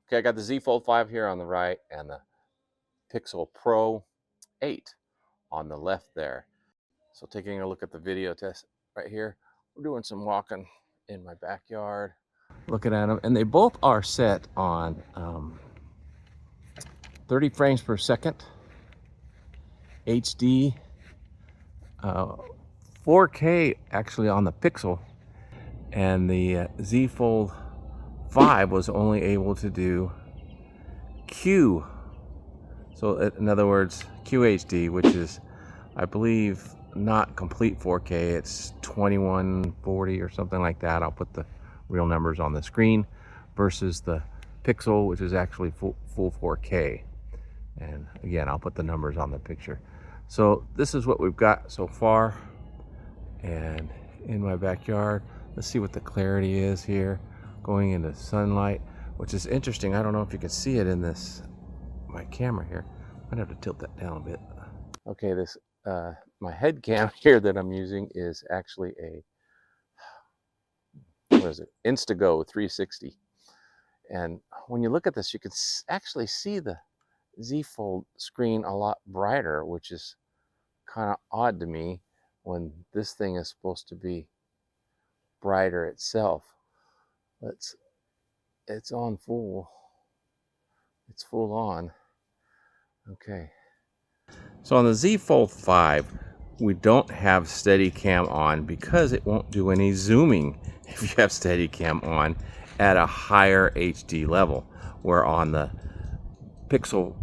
Okay, I got the Z Fold 5 here on the right and the Pixel Pro 8 on the left there. So taking a look at the video test right here, we're doing some walking in my backyard, looking at them, and they both are set on 30 frames per second, HD, 4K actually on the Pixel, and the Z Fold 5 was only able to do Q. So in other words, QHD, which is, I believe, not complete 4K. It's 2140 or something like that. I'll put the real numbers on the screen, versus the Pixel, which is actually full 4K. And again, I'll put the numbers on the picture. So this is what we've got so far. And in my backyard, let's see what the clarity is here, going into sunlight, which is interesting. I don't know if you can see it in this my camera here. I'd have to tilt that down a bit. Okay, this my head cam here that I'm using is actually a, what is it, Instago 360. And when you look at this, you can actually see the Z Fold screen a lot brighter, which is kind of odd to me when this thing is supposed to be brighter itself. It's on full. It's full on. Okay. So on the Z Fold 5, we don't have Steadicam on because it won't do any zooming if you have Steadicam on at a higher HD level. Where on the Pixel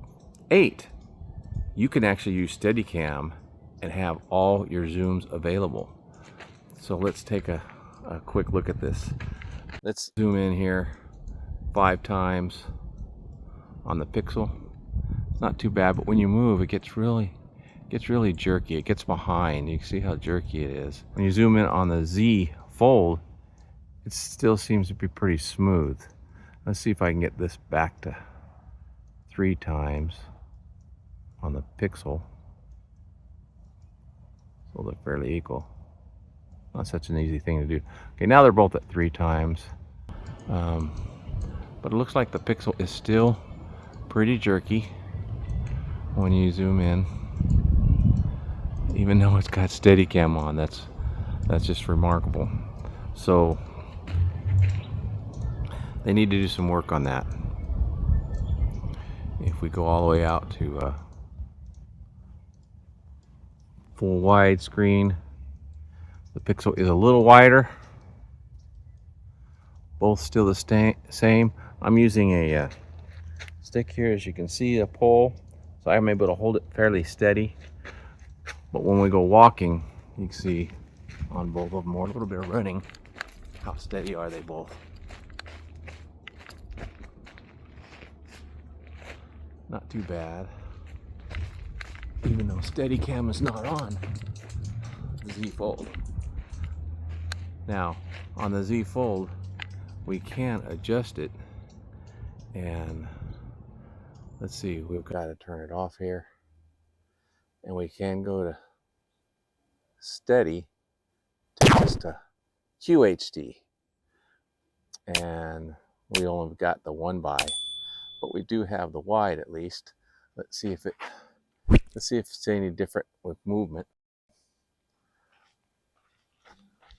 8, you can actually use Steadicam and have all your zooms available. So let's take a quick look at this. Let's zoom in here 5 times on the Pixel. It's not too bad, but when you move, it gets really jerky. It gets behind. You can see how jerky it is. When you zoom in on the Z Fold, it still seems to be pretty smooth. Let's see if I can get this back to 3 times on the Pixel. So they're fairly equal. Not such an easy thing to do. Okay, now they're both at 3 times. But it looks like the Pixel is still pretty jerky when you zoom in, even though it's got Steadicam on. That's just remarkable. So they need to do some work on that. If we go all the way out to full wide screen, the Pixel is a little wider. Both still the same. I'm using a stick here, as you can see, a pole, so I'm able to hold it fairly steady. But when we go walking, you can see on both of them, or a little bit of running, how steady are they both. Not too bad, even though Steadicam is not on the Z Fold. Now, on the Z Fold, we can adjust it, and let's see, we've got to turn it off here, and we can go to steady, take us to QHD, and we only got the 1x, but we do have the wide at least. Let's see if it's any different with movement.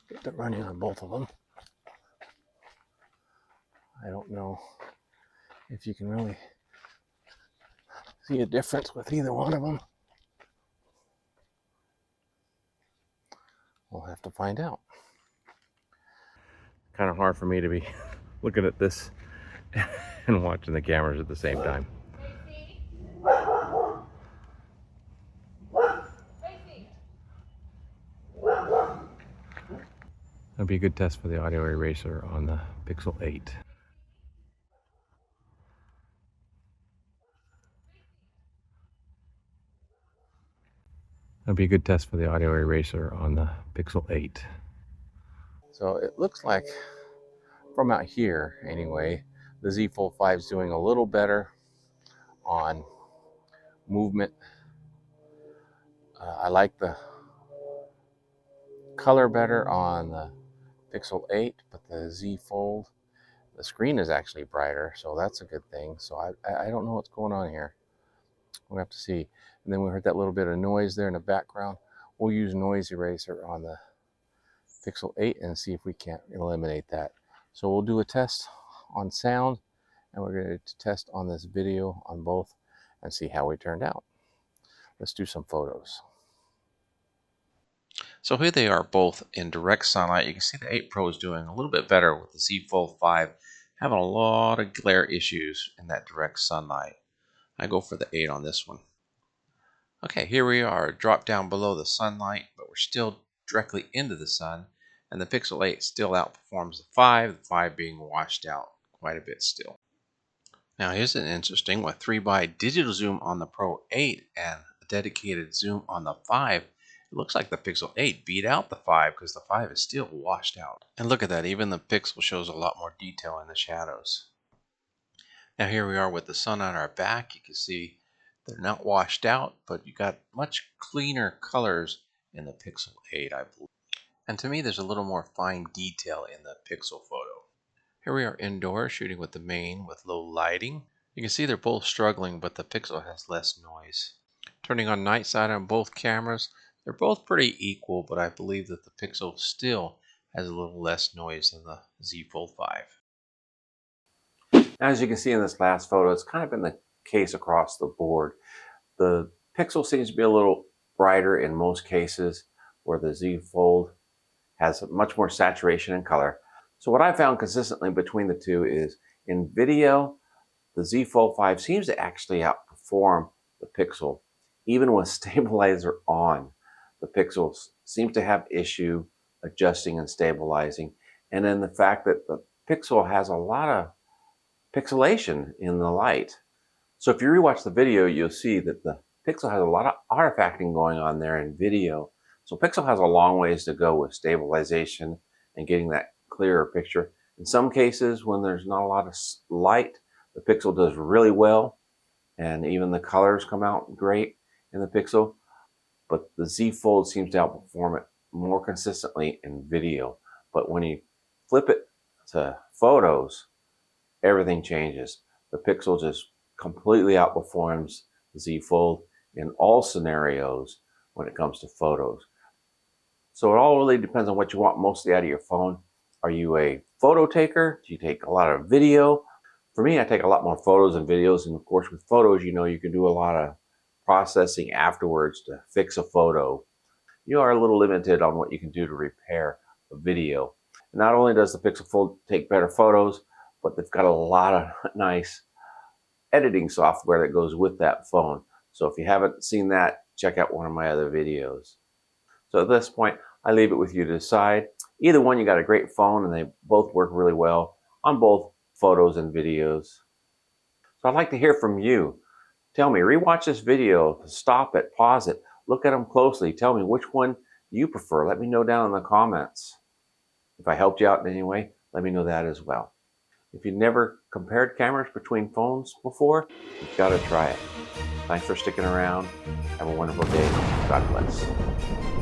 Get the running on both of them. I don't know if you can really see a difference with either one of them. We'll have to find out. Kind of hard for me to be looking at this and watching the cameras at the same time. That'd be a good test for the audio eraser on the Pixel 8. That'd be a good test for the audio eraser on the Pixel 8. So it looks like, from out here anyway, the Z Fold 5 is doing a little better on movement. I like the color better on the Pixel 8, but the Z Fold The screen is actually brighter, so that's a good thing. So I don't know what's going on here. We'll have to see. And then we heard that little bit of noise there in the background. We'll use noise eraser on the Pixel 8 and see if we can't eliminate that. So we'll do a test on sound, and we're going to test on this video on both and see how we turned out. Let's do some photos. So here they are both in direct sunlight. You can see the 8 Pro is doing a little bit better with the Z Fold 5, having a lot of glare issues in that direct sunlight. I go for the 8 on this one. Okay, here we are, drop down below the sunlight, but we're still directly into the sun, and the Pixel 8 still outperforms the 5 being washed out quite a bit still. Now here's an interesting with 3x digital zoom on the Pro 8 and a dedicated zoom on the 5. It looks like the Pixel 8 beat out the 5 because the 5 is still washed out. And look at that, even the Pixel shows a lot more detail in the shadows. Now here we are with the sun on our back. You can see they're not washed out, but you got much cleaner colors in the Pixel 8, I believe. And to me, there's a little more fine detail in the Pixel photo. Here we are indoors shooting with the main with low lighting. You can see they're both struggling, but the Pixel has less noise. Turning on night side on both cameras, they're both pretty equal, but I believe that the Pixel still has a little less noise than the Z Fold 5. Now, as you can see in this last photo, it's kind of been the case across the board. The Pixel seems to be a little brighter in most cases, where the Z Fold has much more saturation and color. So what I found consistently between the two is in video, the Z Fold 5 seems to actually outperform the Pixel. Even with stabilizer on, the Pixel seems to have issue adjusting and stabilizing. And then the fact that the Pixel has a lot of pixelation in the light. So if you rewatch the video, you'll see that the Pixel has a lot of artifacting going on there in video. So Pixel has a long ways to go with stabilization and getting that clearer picture. In some cases, when there's not a lot of light, the Pixel does really well, and even the colors come out great in the Pixel. But the Z Fold seems to outperform it more consistently in video. But when you flip it to photos, everything changes. The Pixel just completely outperforms the Z Fold in all scenarios when it comes to photos. So it all really depends on what you want mostly out of your phone. Are you a photo taker? Do you take a lot of video? For me, I take a lot more photos and videos, and of course with photos, you know, you can do a lot of processing afterwards to fix a photo. You are a little limited on what you can do to repair a video. And not only does the Pixel Fold take better photos, but they've got a lot of nice editing software that goes with that phone. So if you haven't seen that, check out one of my other videos. So at this point, I leave it with you to decide. Either one, you got a great phone and they both work really well on both photos and videos. So I'd like to hear from you. Tell me, rewatch this video, stop it, pause it, look at them closely. Tell me which one you prefer. Let me know down in the comments. If I helped you out in any way, let me know that as well. If you've never compared cameras between phones before, you've got to try it. Thanks for sticking around. Have a wonderful day. God bless.